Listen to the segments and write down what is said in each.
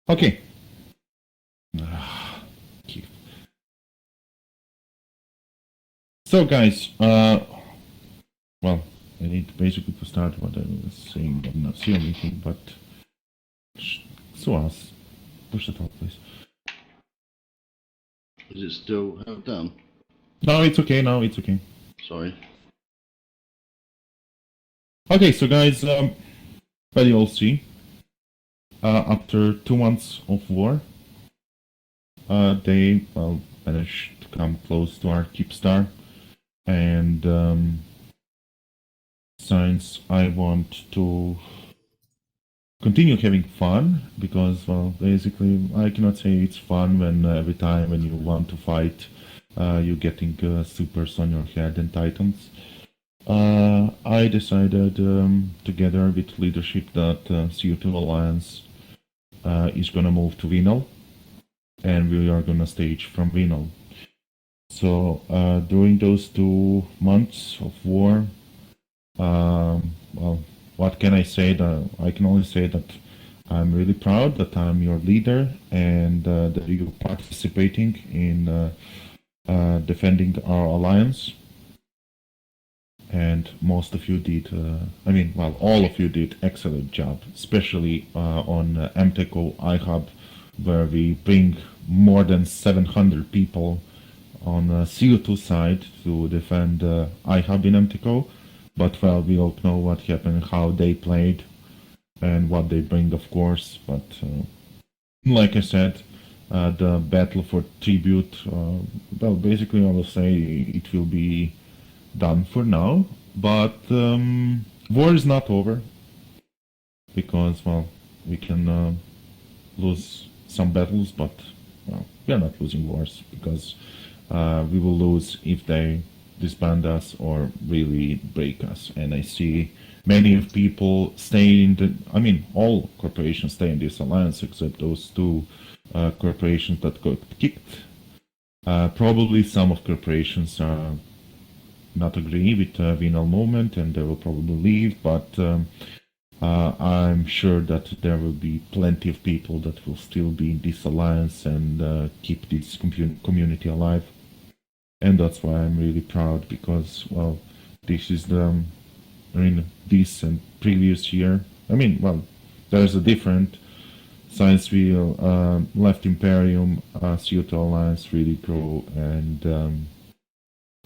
Okay. So guys, well, I need basically to start what I was saying on the CEO meeting, but Suas, push the top, please. Is it still held down? No, it's okay now, it's okay. Sorry. Okay, so guys, well, you'll see. After 2 months of war, they, well, managed to come close to our keep star. And since I want to continue having fun, because, well, basically, I cannot say it's fun when every time when you want to fight, you're getting supers on your head and titans. I decided, together with leadership, that CO2 Alliance is gonna move to Vinal, and we are gonna stage from Vinal. So during those 2 months of war, well, what can I say? I can only say that I'm really proud that I'm your leader and that you're participating in defending our alliance. And most of you did, well, all of you did excellent job, especially on MTECO iHub, where we bring more than 700 people on the CO2 side to defend iHub in MTECO. But, well, we all know what happened, how they played, and what they bring, of course. But, like I said, the battle for tribute, well, basically I will say it will be done for now, but war is not over, because, well, we can lose some battles, but, well, we are not losing wars, because we will lose if they disband us or really break us. And I see many of people stay in the, all corporations stay in this alliance except those 2 corporations that got kicked. Probably some of corporations not agree with the Vinal movement and they will probably leave, but I'm sure that there will be plenty of people that will still be in this alliance and keep this community alive. And that's why I'm really proud, because, well, this is this and previous year, well, there's a different, since we left Imperium, CO2 Alliance really grow, and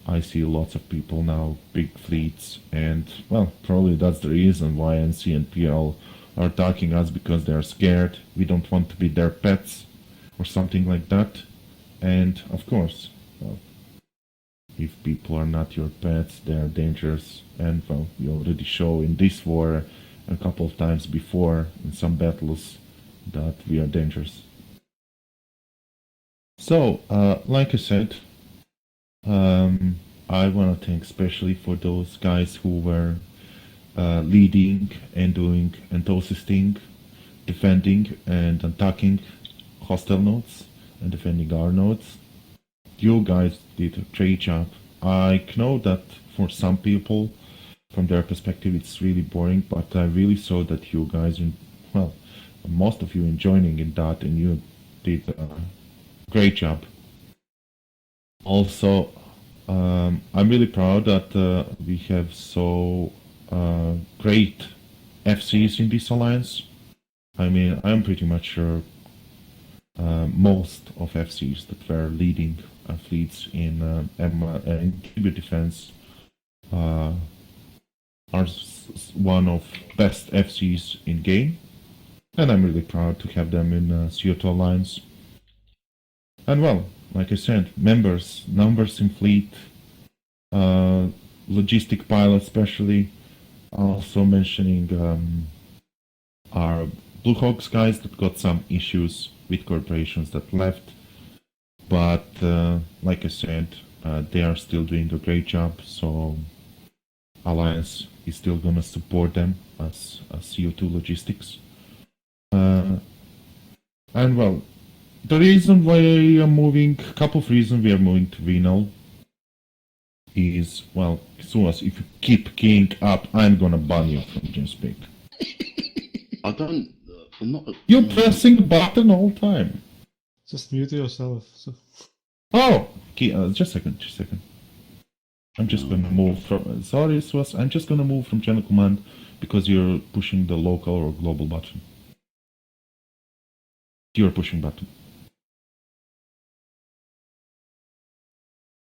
I see lots of people now, big fleets, and, well, probably that's the reason why NC and PL are attacking us, because they're scared, we don't want to be their pets, or something like that. And, of course, well, if people are not your pets, they are dangerous, and, well, we already show in this war a couple of times before, in some battles, that we are dangerous. So, like I said, I want to thank especially for those guys who were leading and doing and assisting, defending and attacking hostile nodes and defending our nodes. You guys did a great job. I know that for some people, from their perspective, it's really boring, but I really saw that you guys, well, most of you joining in that, and you did a great job. Also, I'm really proud that we have so great FCs in this alliance. I'm pretty much sure most of FCs that were leading fleets in tribute defense are one of best FCs in game, and I'm really proud to have them in CO2 Alliance. And, well, like I said, numbers in fleet, logistic pilot especially, also mentioning our Blue Hawks guys that got some issues with corporations that left, but like I said, they are still doing a great job, so Alliance is still gonna support them as CO2 logistics. And, well, the reason why I am moving, couple of reasons we are moving to Vinal is, well, Suas, if you keep keying up, I'm gonna ban you from GameSpeak. I don't I'm not. You're pressing the button all the time. Just mute yourself. So. Oh, okay, just a second. I'm just gonna move from. Sorry, Swas. I'm just gonna move from channel command because you're pushing the local or global button. You're pushing button.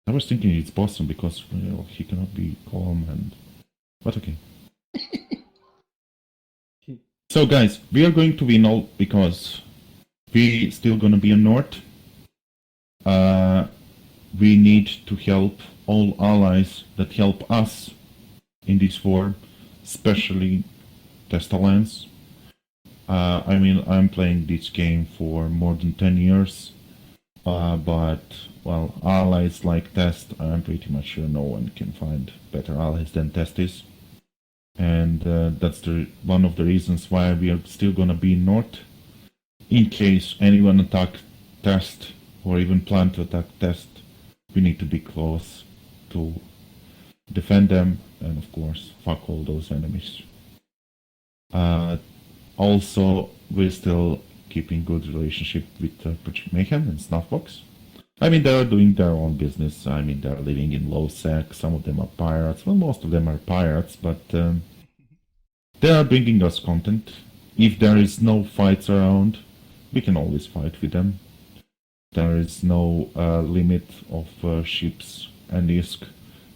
I was thinking it's Boston because he cannot be calm and. But okay. So guys, we are going to Vinal because we still gonna be in North. We need to help all allies that help us in this war, especially Test Alliance. I mean, I'm playing this game for more than 10 years, but, well, allies like Test, I'm pretty much sure no one can find better allies than Test is. And that's one of the reasons why we are still gonna be in North. In case anyone attack Test, or even plan to attack Test, we need to be close to defend them, and of course, fuck all those enemies. Also, we're still keeping good relationship with Project Mayhem and Snuffbox. I mean, they're doing their own business. I mean, they're living in low sec. Some of them are pirates. Well, most of them are pirates, but they are bringing us content. If there is no fights around, we can always fight with them. There is no limit of ships and ISK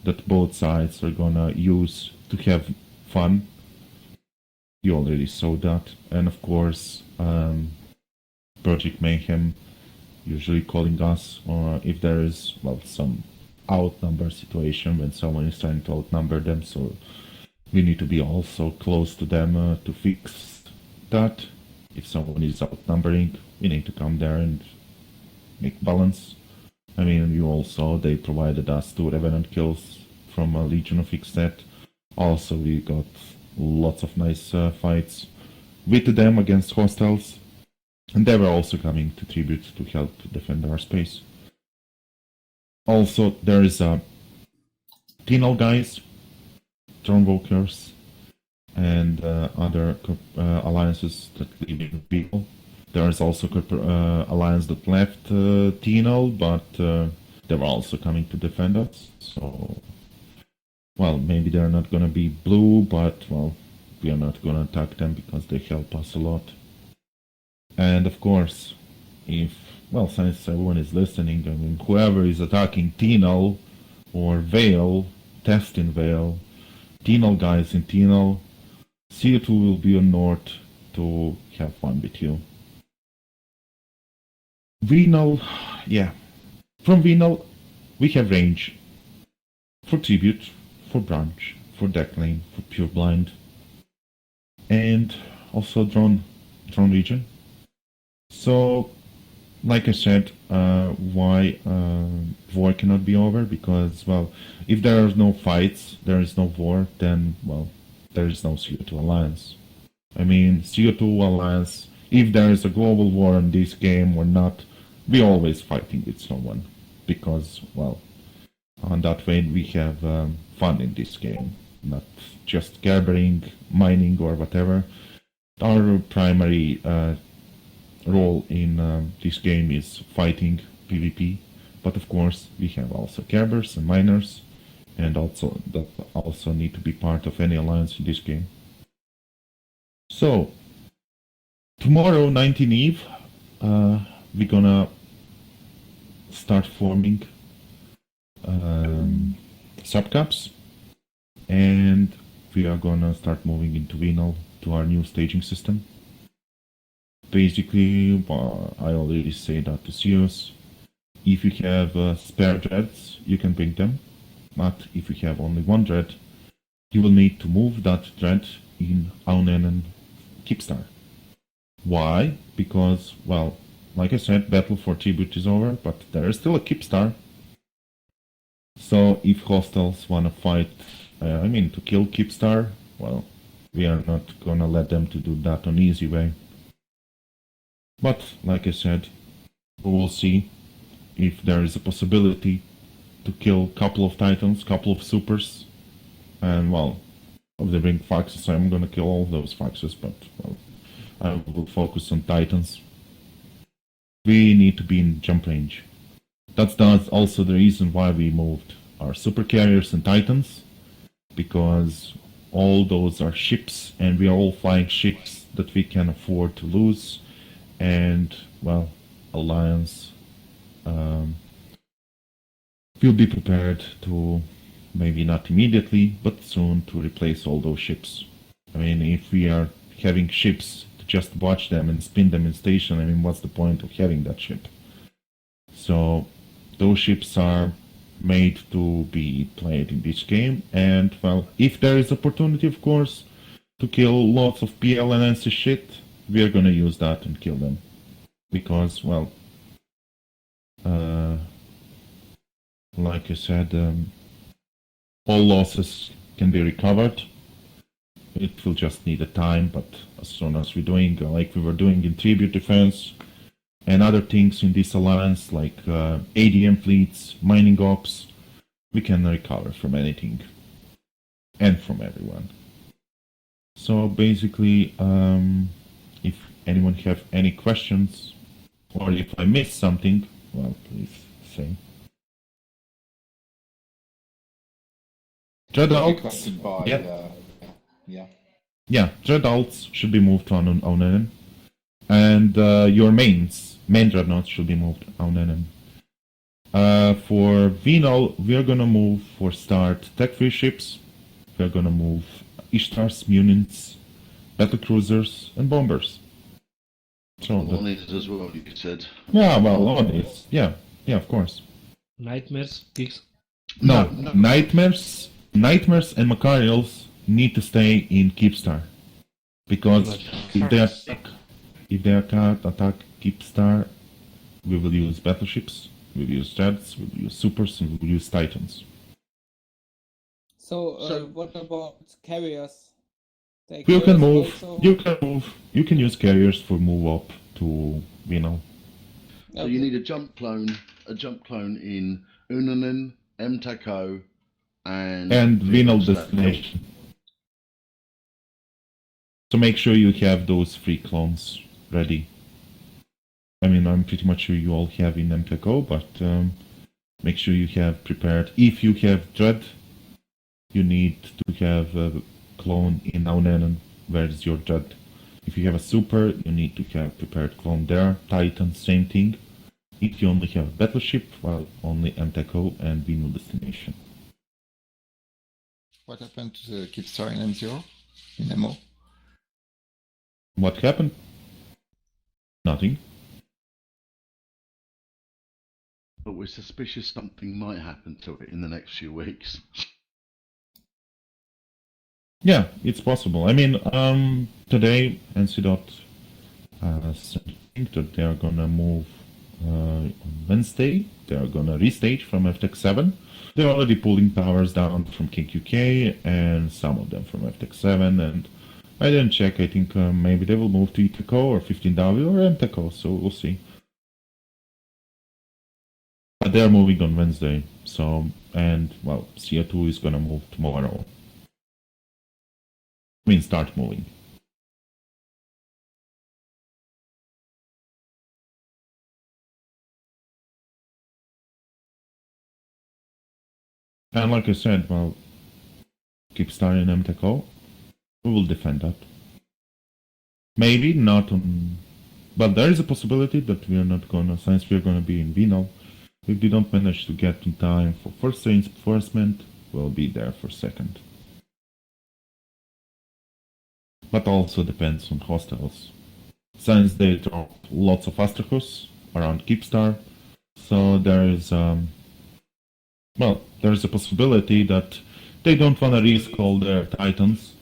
that both sides are gonna use to have fun. You already saw that. And of course, Project Mayhem usually calling us, or if there is, well, some outnumber situation when someone is trying to outnumber them, so we need to be also close to them to fix that. If someone is outnumbering, we need to come there and make balance. I mean, you all saw they provided us 2 Revenant kills from a Legion of Ixtet. Also, we got lots of nice fights with them against hostiles. And they were also coming to tribute to help defend our space. Also, there is Tinal guys, Thronewalkers, and other alliances that live in people. There is also alliance that left Tinal, but they were also coming to defend us. So, well, maybe they're not gonna be blue, but, well, we are not gonna attack them because they help us a lot. And of course, if, well, since everyone is listening, I mean, whoever is attacking Tinal or Vale, Test in Vale, Tinal guys in Tinal, CO2 will be on North to have fun with you. Venal, yeah. From Venal, we have range for Tribute, for Branch, for Decklane, for Pureblind, and also drone region. So, like I said, why war cannot be over? Because, well, if there are no fights, there is no war, then, well, there is no CO2 Alliance. I mean, CO2 Alliance, if there is a global war in this game or not, we're always fighting with someone. Because, well, on that way we have fun in this game. Not just gathering, mining or whatever. Our primary role in this game is fighting PvP, but of course we have also cabbers and miners, and also that also need to be part of any alliance in this game. So tomorrow, 19 Eve, we're gonna start forming subcaps, and we are gonna start moving into Venal to our new staging system. Basically, I already say that to CEOs. If you have spare dreads, you can bring them. But if you have only one dread, you will need to move that dread in Aunen Keepstar. Why? Because, well, like I said, battle for tribute is over, but there is still a Keepstar. So if hostiles wanna fight, to kill Keepstar, well, we are not gonna let them to do that on easy way. But, like I said, we will see if there is a possibility to kill a couple of titans, couple of supers, and, well, if they bring foxes, I'm gonna kill all those foxes, but, well, I will focus on Titans. We need to be in jump range. That's also the reason why we moved our super carriers and Titans, because all those are ships, and we are all flying ships that we can afford to lose. And, well, Alliance will be prepared to, maybe not immediately, but soon, to replace all those ships. I mean, if we are having ships to just watch them and spin them in station, I mean, what's the point of having that ship? So, those ships are made to be played in this game, and, well, if there is opportunity, of course, to kill lots of PL and NC shit, we are gonna use that and kill them. Because, well, like I said, all losses can be recovered. It will just need a time, but as soon as we're doing, like we were doing in Tribute Defense, and other things in this alliance, like ADM fleets, mining ops, we can recover from anything. And from everyone. So basically, if anyone have any questions, or if I missed something, well, please say. Dread Alts, Requested by, yeah. Yeah, Dread Alts should be moved to Aunenem. And your main dreadnoughts should be moved to Aunenem. For Venal, we are gonna move for start tech-free ships. We are gonna move Ishtars, Munins, battle cruisers, and bombers. So One is as well, you said. yeah, well, all this, yeah, of course. Nightmares, gigs. No, Nightmares and Macarials need to stay in Keepstar, because if they attack Keepstar, we will use battleships, we will use Dreads, we will use Supers, and we will use Titans. So what about carriers? You can use carriers for move up to Venal. So you need a jump clone in Unanen, Mtaco, and Venal destination. So make sure you have those 3 clones ready. I mean, I'm pretty much sure you all have in MTCO, but make sure you have prepared. If you have Dread, you need to have a clone in Aunenon, where is your Dread. If you have a Super, you need to have prepared clone there. Titan, same thing. If you only have a battleship, well, only MTCO and Venal destination. what happened to the Keepstar in M0 in MO? What happened? Nothing. But we're suspicious something might happen to it in the next few weeks. Yeah, it's possible. I mean, today NC said that they are gonna move on Wednesday. They are gonna restage from FTech 7. They're already pulling towers down from KQK and some of them from FTech 7. And I didn't check. I think maybe they will move to ETCO or 15W or MTCO. So we'll see. But they are moving on Wednesday. So, and well, CO2 is gonna move tomorrow. I mean, start moving. And like I said, well, keep starting MTCO. We will defend that. Maybe not on... But there is a possibility that we are not gonna, since we are gonna be in Venal, if we don't manage to get in time for first reinforcement, we'll be there for second. But also depends on hostiles. Since they drop lots of Astrachus around Keepstar, so there is well, there's a possibility that they don't want to risk all their Titans.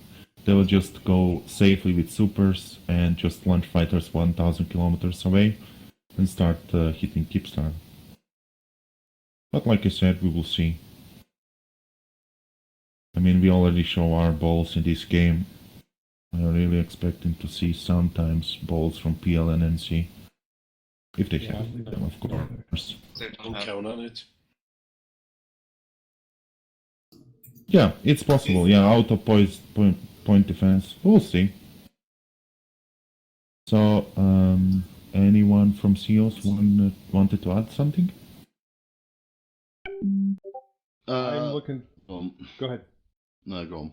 They will just go safely with Supers and just launch fighters 1000 kilometers away and start hitting Keepstar. But like I said, we will see. I mean, we already show our balls in this game. I'm really expecting to see sometimes balls from PL and NC. If they have them, of course. Don't count on it. Yeah, it's possible. Yeah, out of point defense. We'll see. So, anyone from CEOs wanted to add something? I'm looking. Um, Go ahead. no, go on.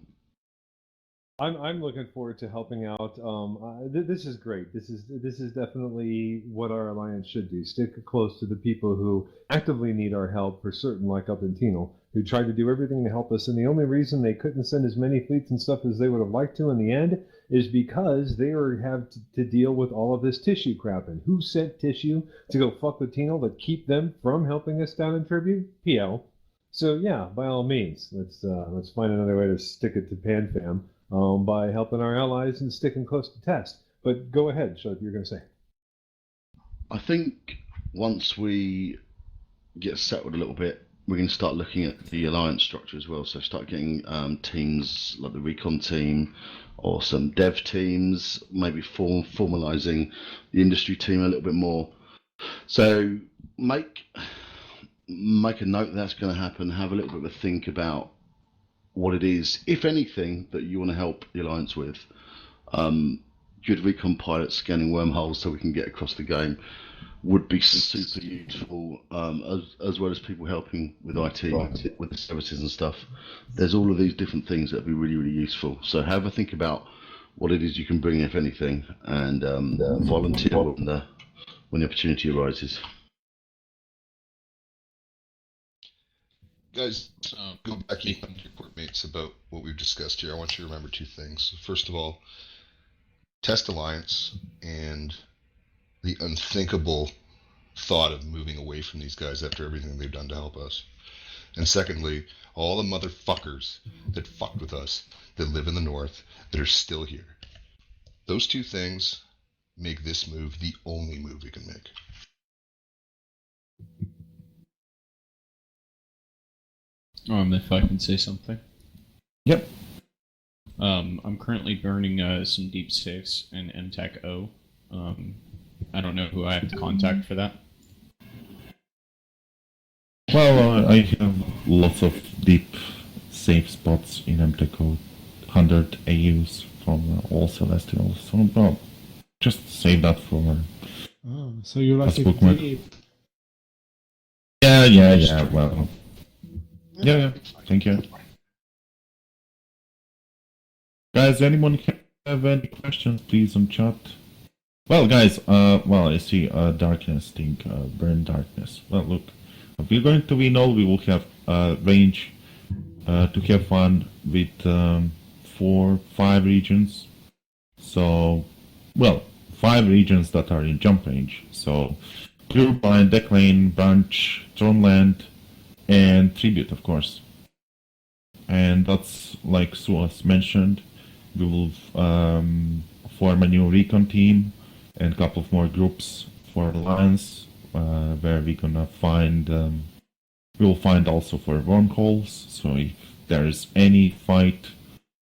I'm looking forward to helping out. This is great. This is definitely what our alliance should do. Stick close to the people who actively need our help for certain, like up in Tino, who tried to do everything to help us, and the only reason they couldn't send as many fleets and stuff as they would have liked to in the end is because they have to deal with all of this tissue crap. And who sent tissue to go fuck with Tino but keep them from helping us down in tribute? PL. So yeah, by all means, let's find another way to stick it to PanFam by helping our allies and sticking close to test. But go ahead, Shut, you're going to say. I think once we get settled a little bit, we're going to start looking at the alliance structure as well. So start getting teams like the recon team or some dev teams, maybe formalizing the industry team a little bit more. So make a note that's going to happen. Have a little bit of a think about what it is, if anything, that you want to help the alliance with. Good recon pilots scanning wormholes so we can get across the game would be super useful, as well as people helping with IT, with the services and stuff. There's all of these different things that would be really, really useful. So have a think about what it is you can bring, if anything, and volunteer when the opportunity arises. Guys, go back and talk to your court mates about what we've discussed here. I want you to remember two things. First of all, Test Alliance and the unthinkable thought of moving away from these guys after everything they've done to help us. And secondly, all the motherfuckers that fucked with us that live in the north that are still here. Those two things make this move the only move we can make. If I can say something. Yep. I'm currently burning some deep safes in MTech O. I don't know who I have to contact for that. Well, I have lots of deep safe spots in MTECO, 100 AUs from all Celestials. So, well, just save that for. Oh, so you like That's it bookmark. deep. Yeah. Well, yeah. Thank you. Guys, anyone have any questions, please, on chat? Well, guys, I see darkness thing, burn darkness. Well, look, if we're going to win all, we will have range to have fun with 4-5 regions. So, well, 5 regions that are in jump range. So, Turbine, Declane, Branch, Throneland, and Tribute, of course. And that's, like Suas mentioned, we will form a new recon team and a couple of more groups for Alliance, where we're gonna find, we'll find also for wormholes, so if there is any fight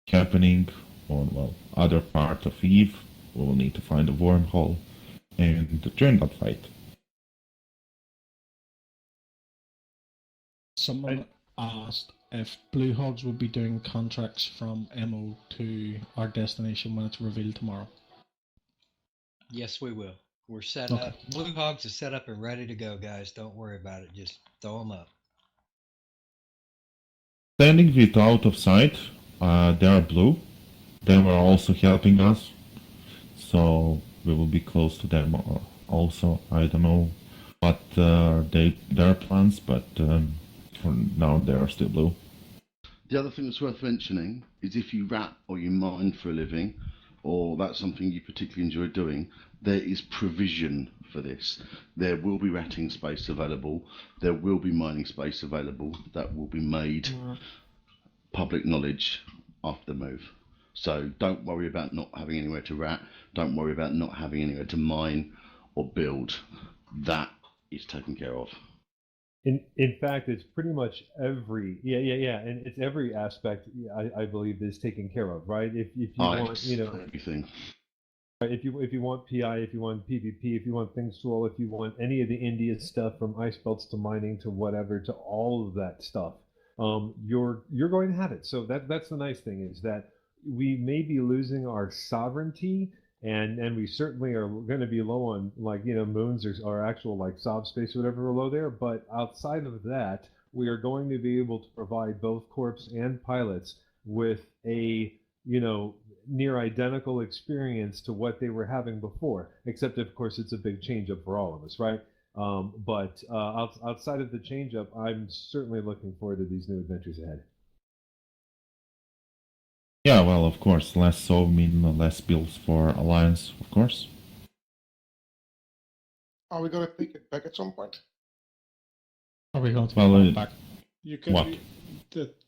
happening on, well, other part of Eve, we will need to find a wormhole and join that fight. Someone asked if Blue Hogs will be doing contracts from MO to our destination when it's revealed tomorrow. Yes, we will. We're set Okay. up. Blue Hogs is set up and ready to go, guys. Don't worry about it. Just throw them up. Standing with out of sight, they are blue. They were also helping us, so we will be close to them also. I don't know what their plans, but for now they are still blue. The other thing that's worth mentioning is if you rat or you mine for a living, or that's something you particularly enjoy doing, there is provision for this. There will be ratting space available, there will be mining space available that will be made public knowledge after the move. So don't worry about not having anywhere to rat, don't worry about not having anywhere to mine or build. That is taken care of. In fact, it's pretty much every and it's every aspect I believe is taken care of, right? If you want, everything. If you want PI, if you want PvP, if you want things to roll, if you want any of the India stuff from ice belts to mining to whatever to all of that stuff, you're going to have it. So that's the nice thing is that we may be losing our sovereignty and we certainly are going to be low on like moons or actual like sob space or whatever low there. But outside of that, we are going to be able to provide both corps and pilots with a near identical experience to what they were having before, except of course it's a big change up for all of us, right? But outside of the change up, I'm certainly looking forward to these new adventures ahead. Yeah, well, of course, less so mean less bills for Alliance, of course. Are we gonna take it back at some point? Are we going to Well, come back? You can What?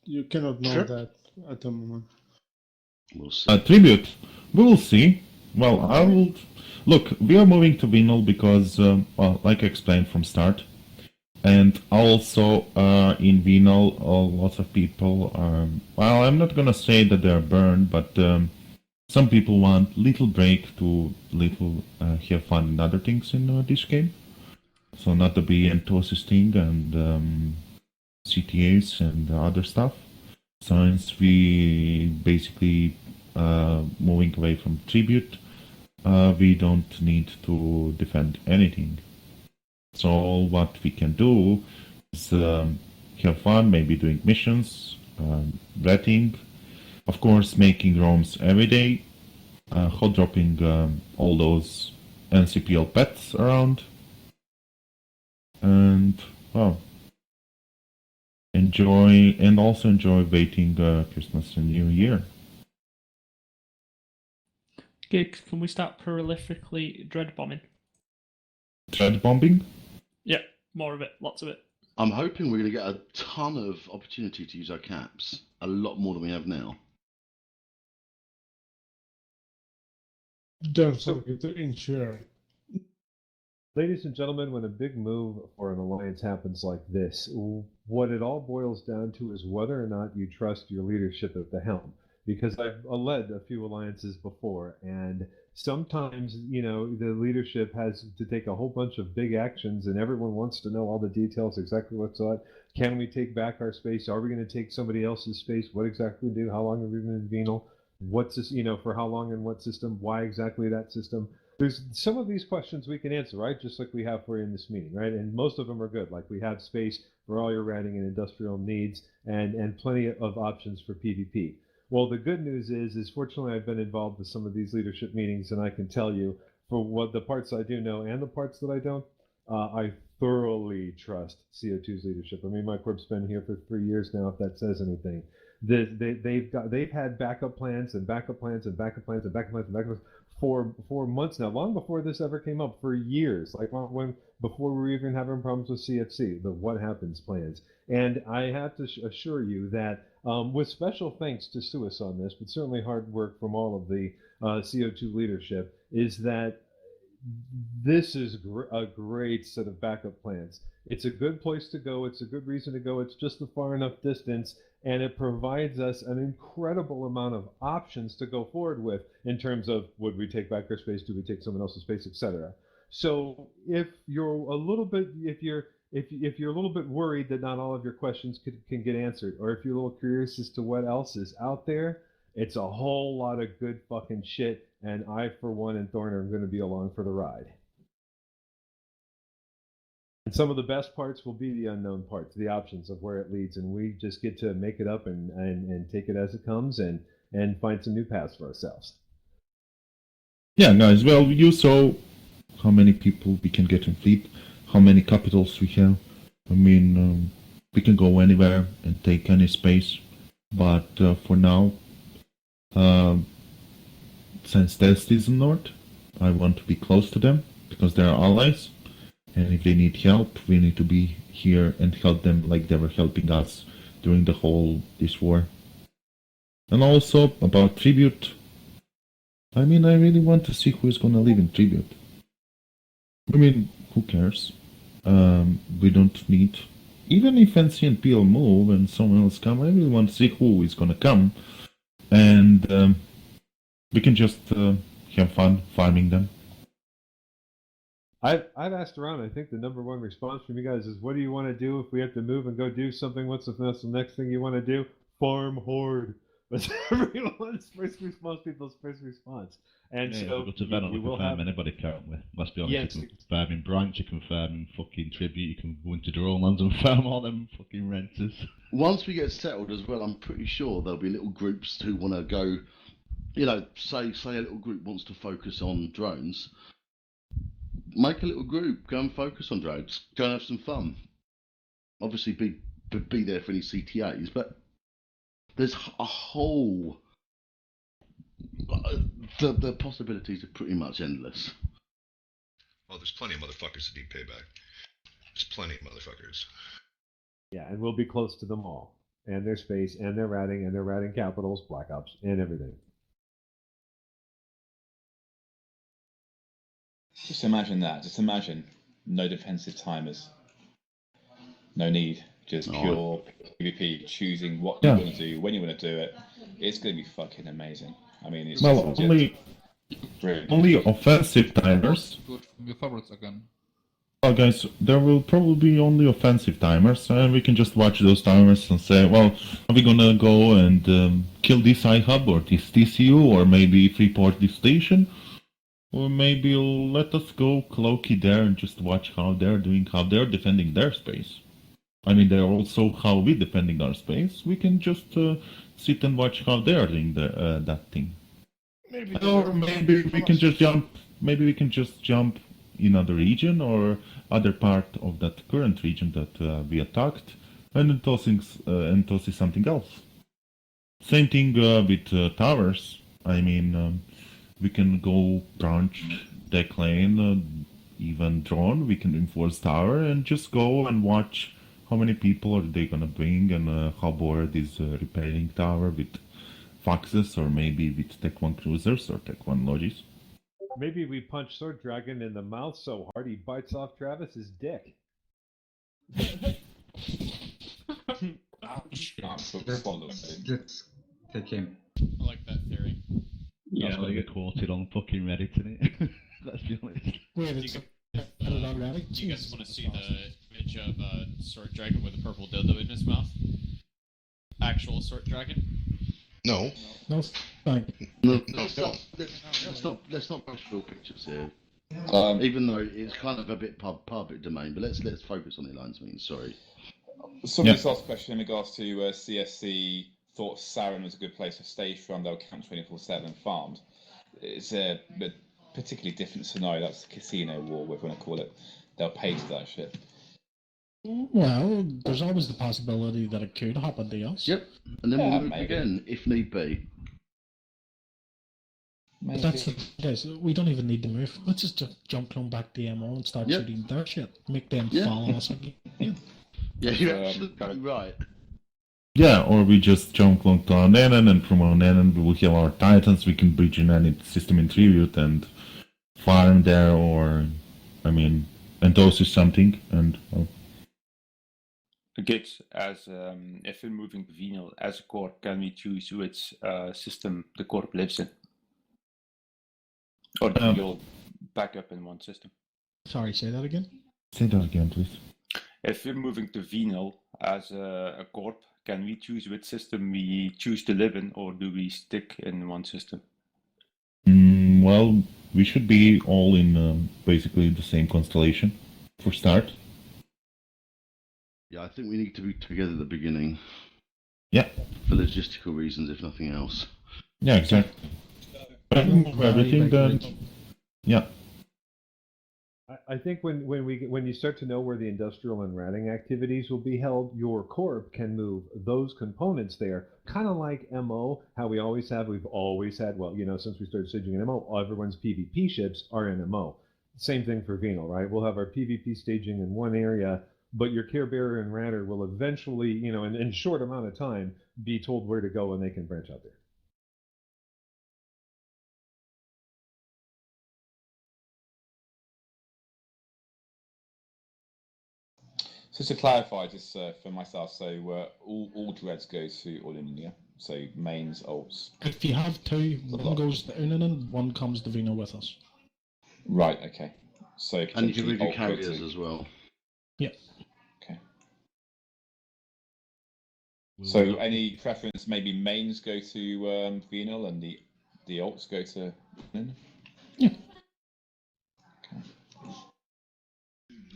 you cannot know Sure. that at the moment. We'll see. Tribute, we will see. Well, I will. Look, we are moving to Vinal because, well, like I explained from start, and also in Vinal, lots of people are. Well, I'm not gonna say that they are burned, but some people want little break to little have fun and other things in this game. So not to be enthusiastic and CTAs and other stuff. Since we basically moving away from tribute, we don't need to defend anything. So what we can do is have fun, maybe doing missions, rating, of course making roams every day, hot dropping all those NCPL pets around, and well, enjoy and also enjoy waiting Christmas and New Year. Giggs, can we start prolifically dread bombing? Dread bombing? Yeah, more of it, lots of it. I'm hoping we're going to get a ton of opportunity to use our caps, a lot more than we have now. Don't forget to insure. Ladies and gentlemen, when a big move for an alliance happens like this, what it all boils down to is whether or not you trust your leadership at the helm. Because I've led a few alliances before, and sometimes, the leadership has to take a whole bunch of big actions, and everyone wants to know all the details, exactly what's what. Can we take back our space? Are we going to take somebody else's space? What exactly do? How long have we been in Venal? What's this, for how long and what system? Why exactly that system? There's some of these questions we can answer, right? Just like we have for you in this meeting, right? And most of them are good. Like we have space for all your ratting and industrial needs and plenty of options for PvP. Well, the good news is fortunately I've been involved with some of these leadership meetings, and I can tell you, for what the parts I do know and the parts that I don't, I thoroughly trust CO2's leadership. I mean, my corp's been here for 3 years now, if that says anything. They've had backup plans and backup plans and backup plans and backup plans and backup plans for months now, long before this ever came up, for years, like before we were even having problems with CFC, the what happens plans. And I have to assure you that with special thanks to Suis on this, but certainly hard work from all of the CO2 leadership, is that this is a great set of backup plans. It's a good place to go. It's a good reason to go. It's just a far enough distance, and it provides us an incredible amount of options to go forward with in terms of would we take back our space, do we take someone else's space, etc. So if you're a little bit, if you're a little bit worried that not all of your questions can get answered, or if you're a little curious as to what else is out there, it's a whole lot of good fucking shit, and I, for one, and Thorn are going to be along for the ride. And some of the best parts will be the unknown parts, the options of where it leads, and we just get to make it up and take it as it comes and find some new paths for ourselves. Yeah, guys, well, you saw how many people we can get in fleet, how many capitals we have. I mean, we can go anywhere and take any space, but for now, since Test is in North, I want to be close to them because they're allies, and if they need help, we need to be here and help them like they were helping us during the whole this war. And also about tribute, I mean, I really want to see who is gonna live in tribute. I mean, who cares? We don't need, even if NCNPL move and someone else come, I really want to see who is gonna come, and we can just have fun farming them. I've asked around. I think the number one response from you guys is, what do you want to do if we have to move and go do something? What's the next thing you want to do? Farm Horde. was everyone's first response, people's first response. And Yeah, so we go to Venom, you we will can farm have anybody, can't we? Let's be honest, yes, you can farm in Branch, you can farm in fucking Tribute, you can go into Drone Lands and farm all them fucking renters. Once we get settled as well, I'm pretty sure there'll be little groups who want to go. You know, say a little group wants to focus on drones. Make a little group, go and focus on drones, go and have some fun. Obviously, be there for any CTAs, but there's a whole. The possibilities are pretty much endless. Oh, there's plenty of motherfuckers that need payback. There's plenty of motherfuckers. yeah, and we'll be close to them all, and their space, and their ratting capitals, Black Ops, and everything. Just imagine that. Just imagine no defensive timers. No need. Just pure PvP. Choosing what you want to do, when you want to do it. It's going to be fucking amazing. I mean, it's Well, only offensive timers. Your favorites again. Well, guys, there will probably be only offensive timers, and we can just watch those timers and say, well, are we gonna go and kill this iHub or this TCU, or maybe Freeport this station? Or maybe let us go cloaky there and just watch how they're doing, how they're defending their space. I mean, they're also how we defending our space. We can just sit and watch how they're doing that thing. Or maybe we can just jump. Maybe we can just jump in other region or other part of that current region that we attacked, and tossing something else. Same thing with towers. I mean, we can go branch, deck lane, even drone. We can enforce tower and just go and watch how many people are they gonna bring and how bored is repairing tower with foxes or maybe with Tech 1 cruisers or Tech 1 logis. Maybe we punch Sword Dragon in the mouth so hard he bites off Travis's dick. Let's take him. I like that theory. That's gonna get quoted on fucking Reddit, innit? Let's be honest. Wait, it's put it on Reddit? Do you guys want to see the image of Sword Dragon with a purple dildo in his mouth? Actual Sword Dragon? No. No, fine. No, let's not push full pictures here. Even though it's kind of a bit public domain, but let's focus on the alliance meeting. Sorry. Somebody's asked a question in regards to CSC. Thought Saren was a good place to stay from. They'll camp 24/7 farmed. It's a particularly different scenario. That's the casino war, whatever you want to call it. They'll pay for that shit. Well, there's always the possibility that it could happen to us. Yep, and then we'll move again if need be. But that's the guys. We don't even need to move. Let's just jump clone back to MO and start shooting their shit. Make them follow us again. Yeah, you're absolutely right. Yeah, or we just jump long to Nanan, and from our Nanan we will heal our Titans, we can bridge in any system in tribute and farm there, or, I mean, and those is something, and... gigX, as if we're moving Venal as a corp, can we choose which system the corp lives in? Or do you all back up in one system? Sorry, say that again? Say that again, please. If we're moving to Venal as a corp, can we choose which system we choose to live in, or do we stick in one system? Well, we should be all in basically the same constellation for start. Yeah, I think we need to be together at the beginning. Yeah. For logistical reasons, if nothing else. Yeah, exactly. Everything then. Yeah. I think when you start to know where the industrial and ratting activities will be held, your corp can move those components there, kind of like MO. How we've always had. Well, since we started staging in MO, everyone's PvP ships are in MO. Same thing for Venal, right? We'll have our PvP staging in one area, but your Care Bearer and Ratter will eventually, in a short amount of time, be told where to go and they can branch out there. So to clarify, just for myself, so all dreads go to all in, yeah? So mains, ults. If you have two, one goes to Unanan, one comes to Venal with us. Right, okay. So and you can move your carriers as well. Yeah. Okay. So, any preference? Maybe mains go to Venal and the alts go to Venin?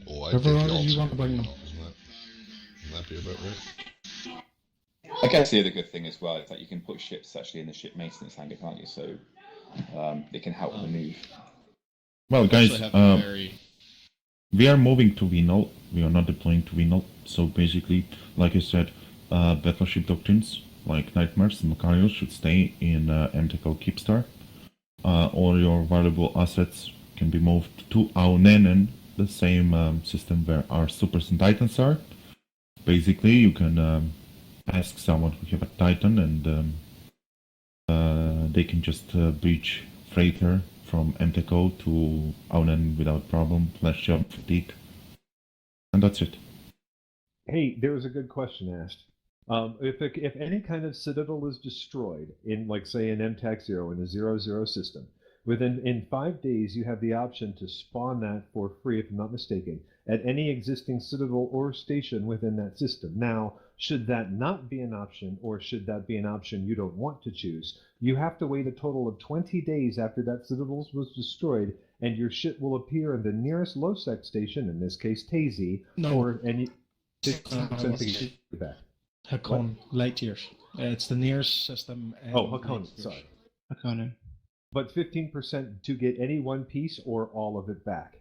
Oh, I Whatever think the order you alts want are to bring going them. Isn't that be about right? I guess the other good thing as well is that you can put ships actually in the ship maintenance hangar, can't you? So it can help the move. Well, guys, Also have a very we are moving to Venal. We are not deploying to Venal. So basically, like I said, battleship doctrines like Nightmares and Macarius should stay in MTCO Keepstar. All your valuable assets can be moved to Aunenen, the same system where our Supers and Titans are. Basically, you can ask someone who have a Titan and they can just breach freighter from MTCO to Aunen without problem, flash job, fatigue. And that's it. Hey, there was a good question asked. If any kind of citadel is destroyed in, like, say, an MTAC 0 in a 0-0 system, in 5 days you have the option to spawn that for free, if I'm not mistaken, at any existing citadel or station within that system. Now, should that not be an option, or should that be an option you don't want to choose, you have to wait a total of 20 days after that citadel was destroyed, and your ship will appear in the nearest low-sec station, in this case Tazy, or any... 60% to get back. Hakon, light years. It's the nearest system. Hakon, sorry. Hakonen. But 15% to get any one piece or all of it back.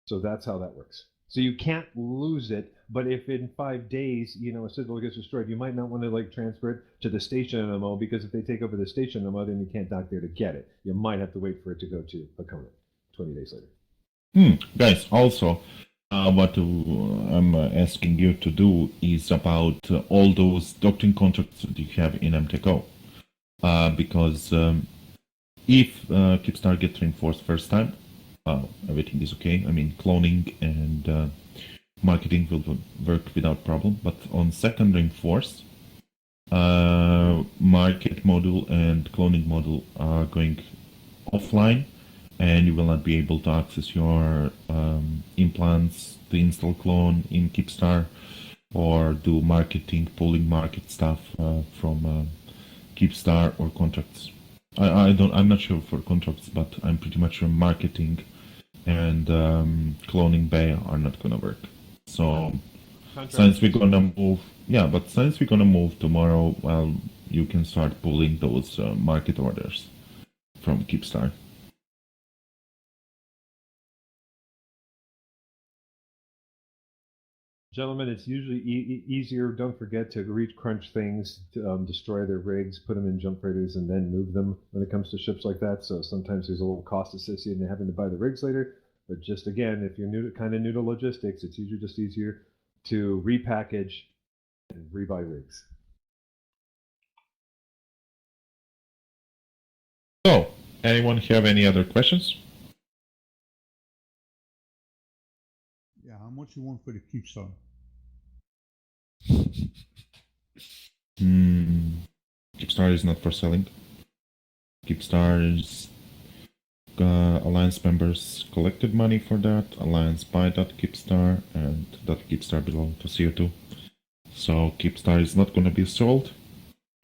So that's how that works. So you can't lose it, but if in 5 days, a citadel gets destroyed, you might not want to transfer it to the station MMO, because if they take over the station MMO, then you can't dock there to get it. You might have to wait for it to go to Hakon 20 days later. Guys, also, what I'm asking you to do is about all those doctrine contracts that you have in MTCO. Because if Keepstar gets reinforced first time, everything is okay. I mean, cloning and marketing will work without problem. But on second reinforce, market module and cloning module are going offline, and you will not be able to access your implants to install clone in Keepstar or do marketing, pulling market stuff from Keepstar or contracts. I'm not sure for contracts, but I'm pretty much sure marketing and cloning bay are not gonna work. So since we're gonna move tomorrow, well, you can start pulling those market orders from Keepstar. Gentlemen, it's usually easier. Don't forget to crunch things, to destroy their rigs, put them in jump freighters, and then move them when it comes to ships like that. So sometimes there's a little cost associated in having to buy the rigs later. But just again, if you're new to logistics, it's usually just easier to repackage and rebuy rigs. So, anyone have any other questions? Yeah, how much you want for the Keepstar? Keepstar is not for selling. Keepstar is Alliance members collected money for that. Alliance buy that Keepstar, and that Keepstar belong to CO2. So Keepstar is not going to be sold.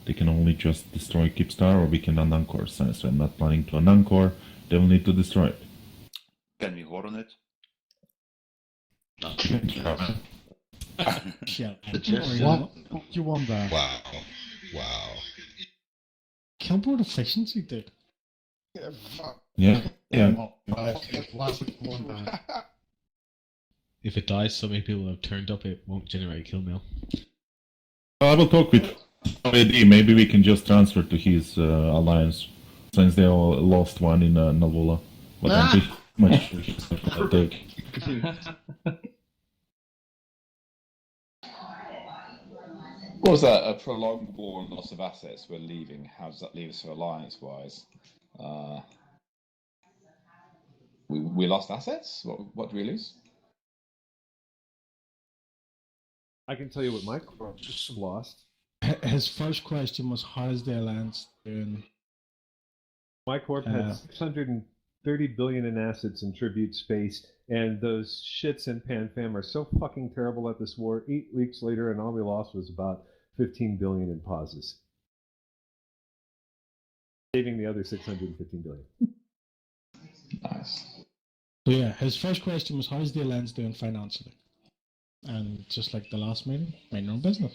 They can only just destroy Keepstar, or we can unanchor. Since I'm not planning to unanchor, they will need to destroy it. Can we hold on it? No. What you want there? Wow. Wow. Killboard efficiency, dude. Yeah, fuck. Yeah. If it dies, so many people have turned up, it won't generate a kill mail. I will talk with AD. Maybe we can just transfer to his alliance, since they all lost one in Nalvola. But I'm pretty much sure take. Was that a prolonged war and loss of assets we're leaving? How does that leave us for alliance-wise? We lost assets? What do we lose? I can tell you what my corp just lost. His first question was, how is the Alliance doing? My corp had 630 billion in assets in tribute space, and those shits in Pan Fam are so fucking terrible at this war. 8 weeks later, and all we lost was about 15 billion in pauses, saving the other 615 billion. Nice. So yeah, his first question was, how's the Alliance doing financially? And just like the last meeting, mind your own business.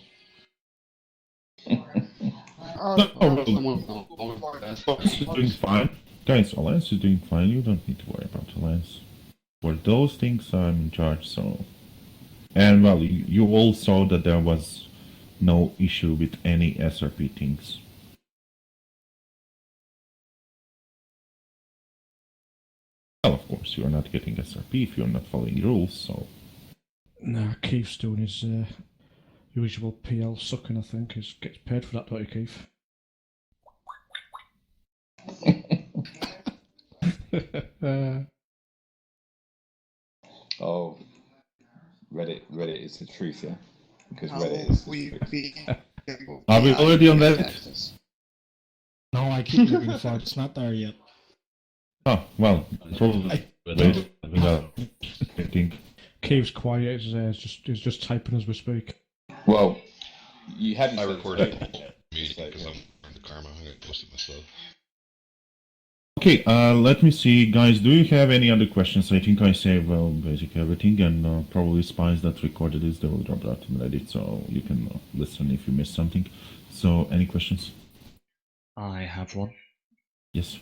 Alliance is doing fine. Guys, Alliance is doing fine. You don't need to worry about Alliance. For those things, I'm in charge, so... And, well, you all saw that there was no issue with any SRP things. Well, of course, you're not getting SRP if you're not following rules, so... Nah, Keith's doing his usual PL sucking, I think. He gets paid for that, don't you, Keith? Oh, Reddit is the truth, yeah? Because Reddit is the truth. Are we already on Reddit? No, I keep looking for it. It's not there yet. Oh, well, probably. I think. Keith's quiet. He's just typing as we speak. Well, you haven't. I recorded the meeting because I'm on the karma. I'm going to post it myself. Okay, let me see, guys, do you have any other questions? I think I saved, well, basically everything, and probably spies that recorded this, they will drop that on Reddit, so you can listen if you missed something. So, any questions? I have one. Yes.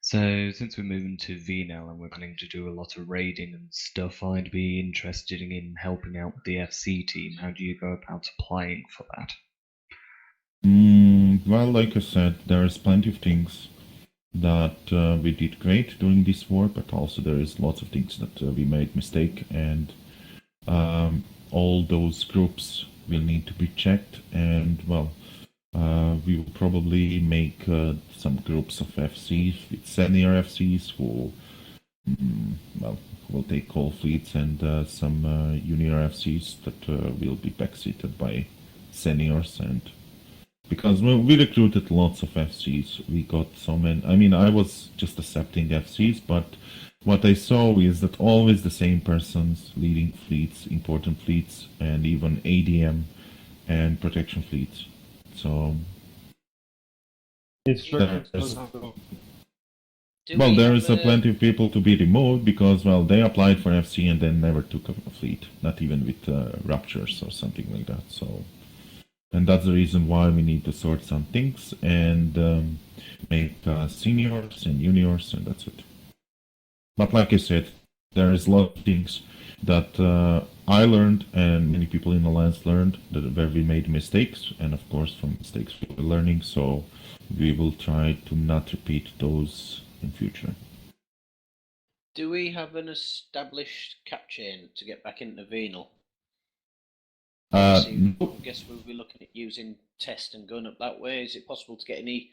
So, since we're moving to VNL and we're planning to do a lot of raiding and stuff, I'd be interested in helping out the FC team. How do you go about applying for that? Well, like I said, there's plenty of things that we did great during this war, but also there is lots of things that we made mistake, and all those groups will need to be checked, and well, we will probably make some groups of FCs with senior FCs who will take call fleets, and some junior FCs that will be backseated by seniors, and because we recruited lots of FCs, we got so many. I mean, I was just accepting FCs, but what I saw is that always the same persons leading fleets, important fleets, and even ADM and protection fleets. So well, there is plenty of people to be removed because, well, they applied for FC and then never took a fleet, not even with ruptures or something like that. So. And that's the reason why we need to sort some things and make seniors and juniors, and that's it. But like I said, there is a lot of things that I learned and many people in Alliance learned where we made mistakes, and of course from mistakes we're learning, so we will try to not repeat those in future. Do we have an established cap chain to get back into Venal? I guess we'll be looking at using test and gun up that way. Is it possible to get any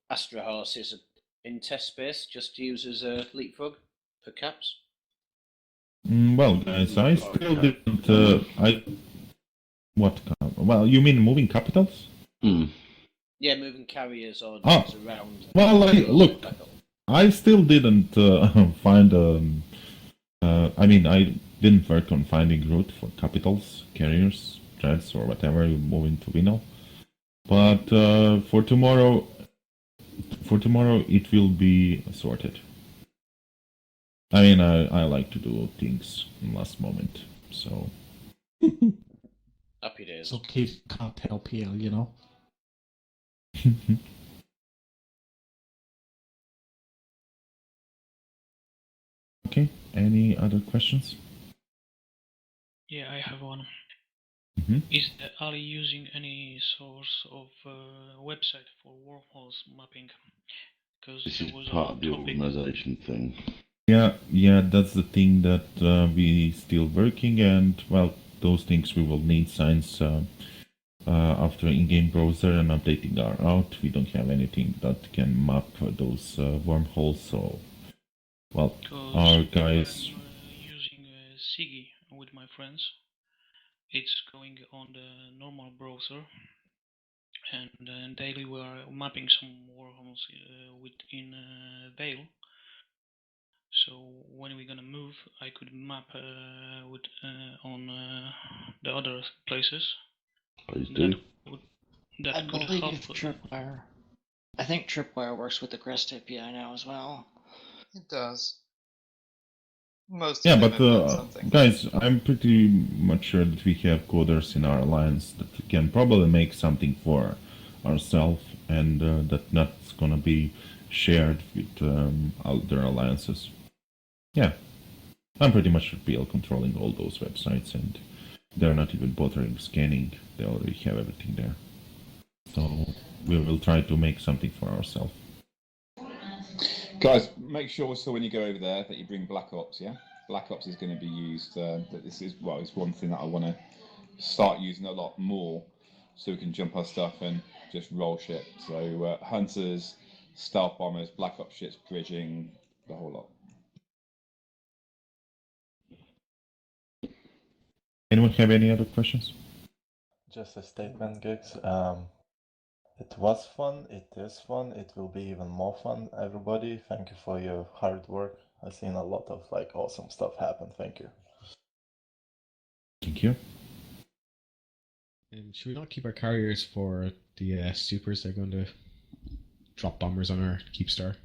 Astra horses in test space just to use as a leapfrog for caps? Well, guys, I still didn't. What? Well, you mean moving capitals? Yeah, moving carriers or around. Well, look, I still didn't find. I mean, I didn't work on finding route for capitals, carriers, threads, or whatever you move into Vino. But for tomorrow, it will be sorted. I mean, I like to do things in last moment, so. Happy days. So Keith can't help PL, you know. Okay, any other questions? Yeah, I have one. Mm-hmm. Is Ali using any source of website for wormholes mapping? Because this is part of the organization thing. Yeah, that's the thing that we still working, and well, those things we will need since after in-game browser and updating are out, we don't have anything that can map those wormholes. So, well, our guys. I'm using Sigi with my friends. It's going on the normal browser, and daily we are mapping some wormholes within Veil. So when we're gonna move, I could map on the other places, Please do. That I could believe help. Tripwire. I think Tripwire works with the GREST API now as well. It does. Most Yeah, of them but have done something. guys, I'm pretty much sure that we have coders in our alliance that can probably make something for ourselves, and that that's gonna be shared with other alliances. Yeah, I'm pretty much PL controlling all those websites, and they're not even bothering scanning. They already have everything there. So we will try to make something for ourselves. Guys, make sure so when you go over there that you bring Black Ops. Yeah, Black Ops is going to be used. This is it's one thing that I want to start using a lot more, so we can jump our stuff and just roll shit. So hunters, stealth bombers, Black Ops ships, bridging, the whole lot. Anyone have any other questions? Just a statement, Gigs. It was fun, it is fun, it will be even more fun. Everybody, thank you for your hard work. I've seen a lot of awesome stuff happen. Thank you. Thank you. Should we not keep our carriers for the supers? They're going to drop bombers on our Keepstar.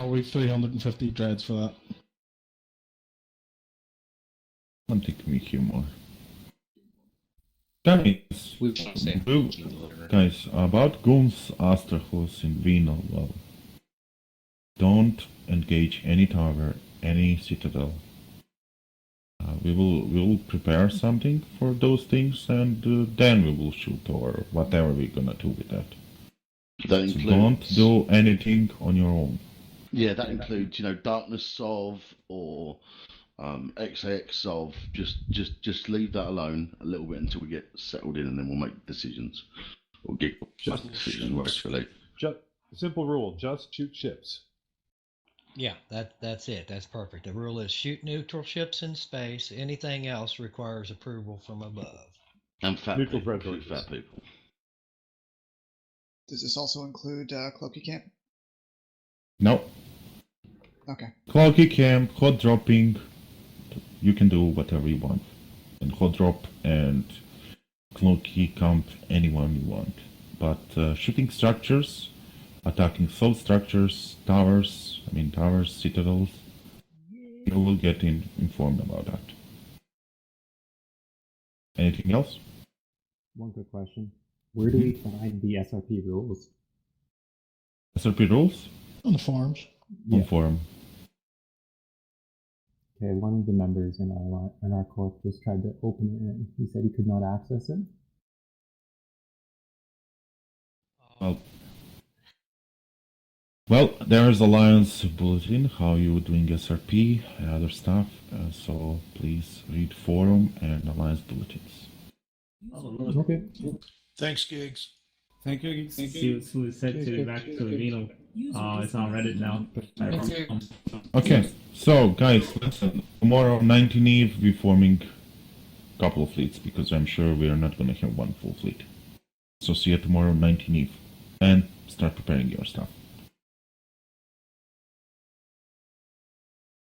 Oh, we've 350 dreads for that. Don't take me here more. Guys, guys, about Guns Asterhus in Venal, well, don't engage any tower, any citadel. We will prepare something for those things, and then we will shoot, or whatever we're gonna do with that. That So includes, don't do anything on your own. Yeah, that includes, Darkness of or XX of. Just leave that alone a little bit until we get settled in, and then we'll make decisions or get decisions actually. Just simple rule: just shoot ships. Yeah, that's it. That's perfect. The rule is shoot neutral ships in space. Anything else requires approval from above. And fat Neutral people, predators. fat people. Does this also include Cloaky Camp? No. Okay. Cloaky camp, hot dropping, you can do whatever you want. And hot drop and cloaky camp anyone you want. But shooting structures, attacking soul structures, towers, citadels, you will get informed about that. Anything else? One quick question. Where do we find the SRP rules? SRP rules? On the forums. On forum. Okay, one of the members in our corp just tried to open it and he said he could not access it. Well, there is Alliance Bulletin, how you doing SRP and other stuff, so please read forum and Alliance Bulletins. Okay. Thanks, Gigs. Thank you. See who said to back to the Vino. It's on Reddit now. Okay, so guys, listen. Tomorrow, 19 Eve, we're forming a couple of fleets because I'm sure we are not going to have one full fleet. So see you tomorrow, 19 Eve, and start preparing your stuff.